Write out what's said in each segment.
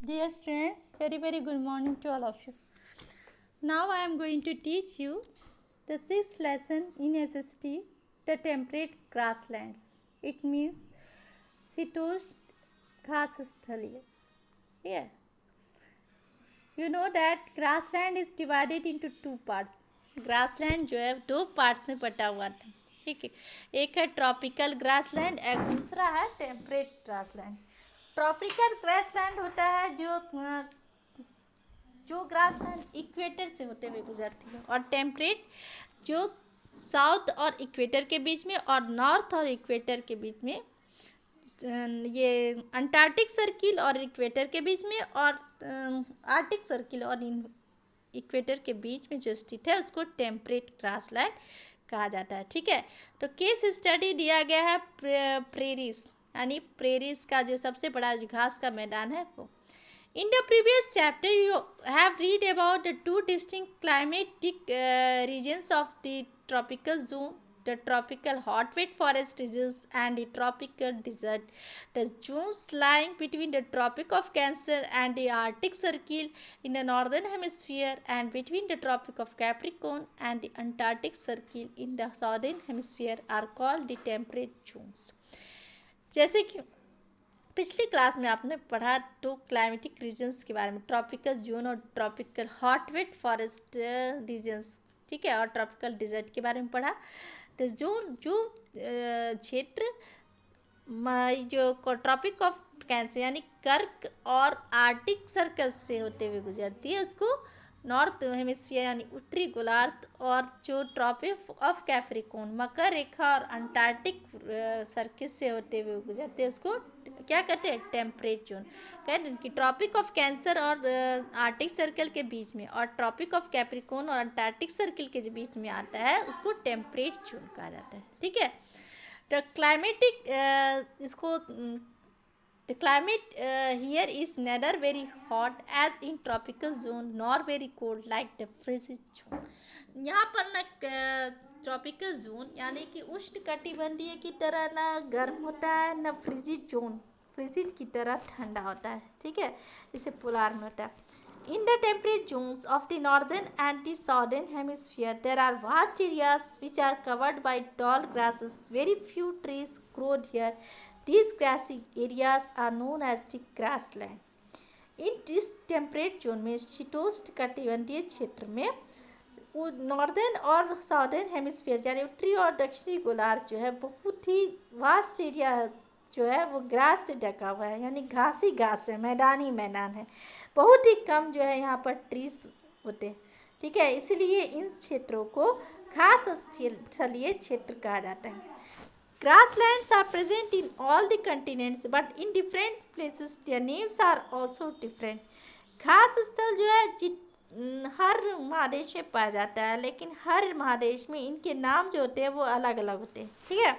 Dear students, very good morning to all of you. Now I am going to teach you the sixth lesson in SST, the temperate grasslands. It means शीतोष्ण घास स्थलीय. Yeah. You know that grassland is divided into two parts. Grassland जो है दो parts में बटा हुआ था. ठीक है, एक है ट्रॉपिकल ग्रासलैंड और दूसरा है टेम्परेट ग्रासलैंड. ट्रॉपिकल ग्रासलैंड होता है जो ग्रासलैंड इक्वेटर से होते हुए गुजरती है, और टेम्परेट जो साउथ और इक्वेटर के बीच में और नॉर्थ और इक्वेटर के बीच में, ये अंटार्कटिक सर्किल और इक्वेटर के बीच में और आर्टिक सर्किल और इक्वेटर के बीच में जो स्थित है उसको टेम्परेट ग्रासलैंड कहा जाता है. ठीक है, तो केस स्टडी दिया गया है प्रेरीज, यानी प्रेरीज का जो सबसे बड़ा घास का मैदान है वो. In the previous chapter, you have read about the two distinct climatic regions of the tropical zone, the tropical hot wet forest regions and the tropical desert. The zones lying between the Tropic of Cancer and the Arctic Circle in the northern hemisphere and between the Tropic of Capricorn and the Antarctic Circle in the southern hemisphere are called the temperate zones. जैसे कि पिछली class में आपने पढ़ा दो climatic regions के बारे में, ट्रॉपिकल जोन और tropical hot wet forest regions. ठीक है, और ट्रॉपिकल डिजर्ट के बारे में पढ़ा. तो जो क्षेत्र जो ट्रॉपिक ऑफ कैंसर यानी कर्क और आर्टिक सर्कल से होते हुए गुजरती है उसको नॉर्थ हेमिस्फीयर यानी उत्तरी गोलार्ध, और जो ट्रॉपिक ऑफ कैप्रिकॉर्न मकर रेखा और अंटार्कटिक सर्किल से होते हुए गुजरते हैं उसको क्या कहते हैं, टेम्परेट जोन. कहते हैं कि ट्रॉपिक ऑफ कैंसर और आर्टिक सर्कल के बीच में और ट्रॉपिक ऑफ कैप्रिकॉर्न और अंटार्कटिक सर्किल के बीच में आता है उसको टेम्परेट जोन कहा जाता है. ठीक है, तो क्लाइमेटिक इसको The climate here is neither very hot as in tropical zone nor very cold like the frigid zone. यहाँ पर न ट्रॉपिकल जोन यानी कि उष्ण कटिबंधीय की तरह ना गर्म होता है, न फ्रिजिड जोन फ्रिजिड की तरह ठंडा होता है. ठीक है, इसे पोलार में होता है. In the temperate zones of the northern and the southern hemisphere, there are vast areas which are covered by tall grasses. Very few trees grow here. These grassy areas are known as the grassland. इन इस temperate zone में शीतोष्ण कटिबंधीय क्षेत्र में northern और southern hemisphere यानी उत्तरी और दक्षिणी गोलार्ध जो है बहुत ही वास्ट एरिया जो है वो ग्रास से ढका हुआ है, यानी घास ही घास है, मैदानी मैदान है. बहुत ही कम जो है यहाँ पर ट्रीज होते हैं. ठीक है, इसलिए इन क्षेत्रों को घास स्थलीय क्षेत्र कहा जाता है. Grasslands are present in all the continents, but in different places their names are also different. घास स्थल जो है हर महादेश में पाया जाता है, लेकिन हर महादेश में इनके नाम जो होते हैं वो अलग अलग होते हैं. ठीक है,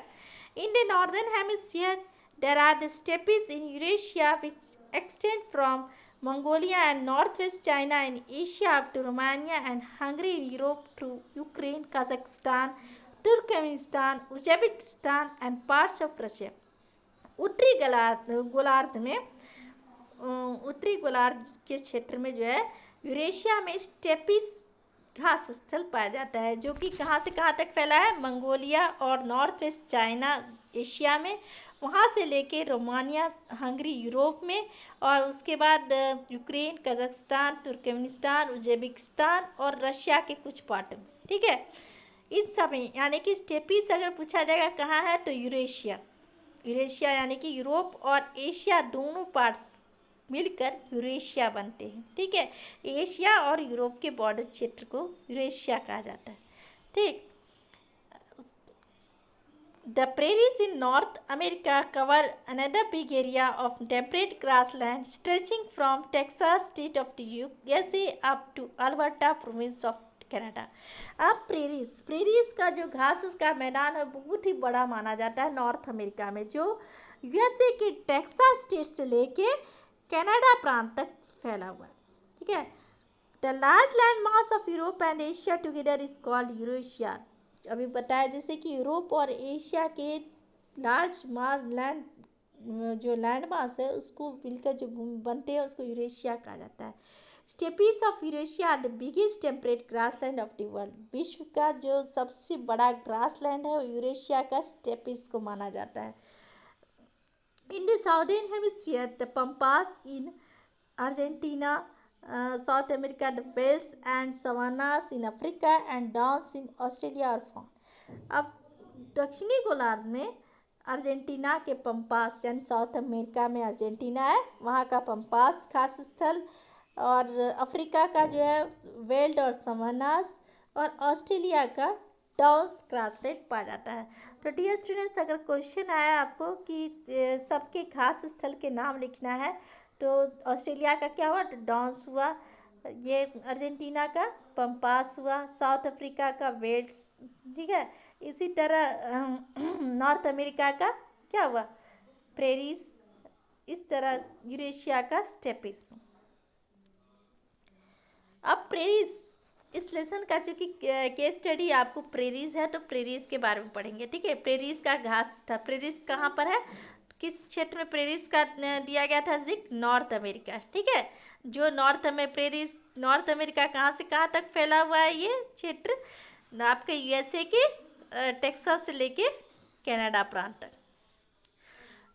in the northern hemisphere there are the steppes in Eurasia which extend from Mongolia and northwest China in Asia up to Romania and Hungary in Europe to Ukraine, Kazakhstan, Turkmenistan, Uzbekistan and parts of Russia. उत्तरी गोलार्ध में उत्तरी गोलार्ध के क्षेत्र में जो है यूरेशिया में स्टेपिस घास स्थल पाया जाता है, जो कि कहाँ से कहाँ तक फैला है, मंगोलिया और नॉर्थ वेस्ट चाइना एशिया में, वहाँ से लेके रोमानिया हंगरी यूरोप में, और उसके बाद यूक्रेन, कजाकिस्तान, तुर्कमेनिस्तान, उज्बेकिस्तान और रशिया के कुछ पार्ट में. ठीक है, इन सब में यानी कि स्टेपीज अगर पूछा जाएगा कहाँ है तो यूरेशिया यानी कि यूरोप और एशिया दोनों पार्ट्स मिलकर यूरेशिया बनते हैं. ठीक है, एशिया और यूरोप के बॉर्डर क्षेत्र को यूरेशिया कहा जाता है. ठीक, the prairies in North America cover another big area of temperate grassland stretching from Texas state of the USA up to Alberta province of Canada. अब प्रेरीज का जो घास का मैदान है बहुत ही बड़ा माना जाता है नॉर्थ अमेरिका में, जो यूएसए के टेक्सास स्टेट से लेके कनाडा प्रांत तक फैला हुआ है. ठीक है, the large land mass of Europe and Asia together is called Eurasia. अभी बताया जैसे कि यूरोप और एशिया के लार्ज मास लैंड जो लैंड मास है उसको मिलकर जो बनते हैं उसको यूरेशिया कहा जाता है। Steppes of Eurasia are the biggest temperate grassland of the world. विश्व का जो सबसे बड़ा ग्रासलैंड है वो यूरेशिया का स्टेपीज को माना जाता है। In the southern hemisphere, the pampas in Argentina, South America, the vales and savannas in Africa and downs in Australia are found. अब दक्षिणी गोलार्ध में अर्जेंटीना के पंपास यानी साउथ अमेरिका में अर्जेंटीना है, वहाँ का पंपास खास स्थल, और अफ्रीका का जो है वेल्ड और सवानास, और ऑस्ट्रेलिया का डाउन्स ग्रासलैंड पाया जाता है। तो डियर स्टूडेंट्स, अगर क्वेश्चन आया आपको कि सबके खास स्थल के नाम लिखना है, तो ऑस्ट्रेलिया का क्या हुआ, डाउन्स हुआ, ये अर्जेंटीना का पंपास हुआ, साउथ अफ्रीका का वेल्स, ठीक है। इसी तरह नॉर्थ अमेरिका का क्या हुआ, प्रेरीज, इस तरह यूरेशिया का स्टेपिस। अब प्रेरीज, इस लेसन का चूँकि केस स्टडी आपको प्रेरीज है तो प्रेरीज के बारे में पढ़ेंगे, ठीक है। प्रेरीज का घास था, प्रेरीज कहाँ पर है, किस क्षेत्र में प्रेरीज का दिया गया था जिक्र, नॉर्थ अमेरिका, ठीक है। जो प्रेरीज नॉर्थ अमेरिका कहाँ से कहाँ तक फैला हुआ है ये क्षेत्र, आपके यूएसए के टेक्सास से लेके कनाडा प्रांत तक।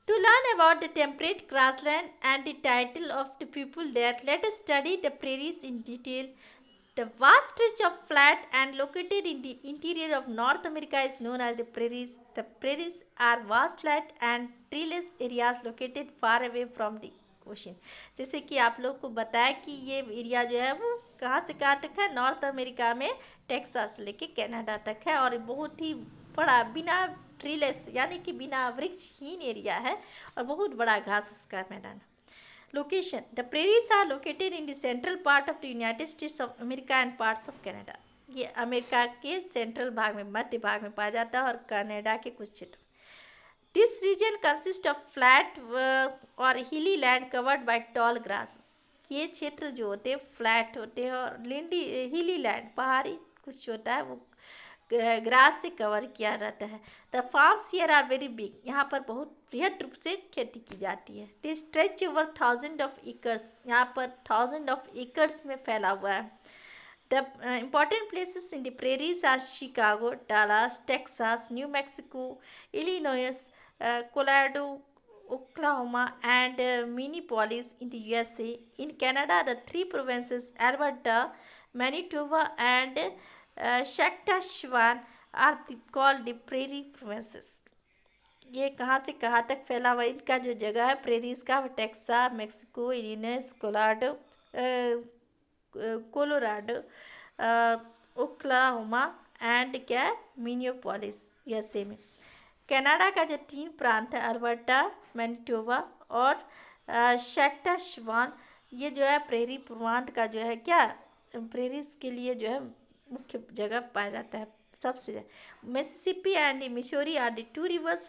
To learn about the temperate grassland and the title of the people there, let us study the prairies in detail. The vast stretch of flat and located in the interior of North America is known as the prairies. The prairies are vast flat and treeless areas located far away from the ocean. जैसे कि आप लोग को बताया कि ये area जो है वो कहाँ से कहाँ तक है, नॉर्थ अमेरिका में टेक्सास लेके कनाडा तक है, और बहुत ही बड़ा बिना ट्रीलेस यानी कि बिना वृक्षहीन एरिया है, और बहुत बड़ा घास का मैदान है। Location, the prairies are located in the central part of the United States of America and parts of Canada. ये अमेरिका के सेंट्रल भाग में, मध्य भाग में पाया जाता है, और कनाडा के कुछ क्षेत्र। This region consist of flat और hilly land covered by tall grasses. ये क्षेत्र जो होते हैं फ्लैट होते हैं, और हिली लैंड पहाड़ी कुछ होता है वो ग्रास से कवर किया रहता है। The farms here are very big, यहाँ पर बहुत बृहद रूप से खेती की जाती है। They stretch over 1000 of acres, यहाँ पर 1000 ऑफ एकर्स में फैला हुआ है। The important places in the prairies are Chicago, Dallas, Texas, New Mexico, Illinois, Colorado, Oklahoma and Minneapolis in the USA. In Canada, the three provinces Alberta, Manitoba and Saskatchewan are called the prairie provinces. ये कहाँ से कहाँ तक फैला हुआ, इनका जो जगह है प्रेरीज का, taxa, Mexico, Illinois, Colorado, Oklahoma and क्या, मिनियोपोलिस, यूएसए में। कनाडा का जो 3 प्रांत है, अल्बर्टा, मैनिटोबा और सैस्कैचुआन, ये जो है प्रेरी प्रांत का जो है क्या, प्रेरीज के लिए जो है मुख्य जगह पाया जाता है सबसे ज़्यादा। Mississippi and Missouri are the 2 rivers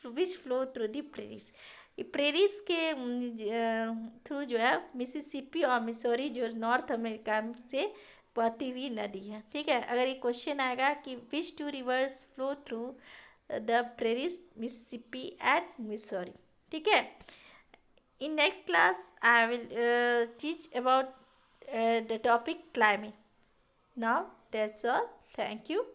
which flow through the prairies. Prairies के थ्रू जो है मिसिसिपी और मिसौरी जो नॉर्थ अमेरिका से बहती हुई नदी है, ठीक है। अगर ये क्वेश्चन आएगा कि विच 2 reverse flow through the prairies, Mississippi and Missouri, ठीक है। In next class, I will teach about the topic climate. Now, that's all. Thank you.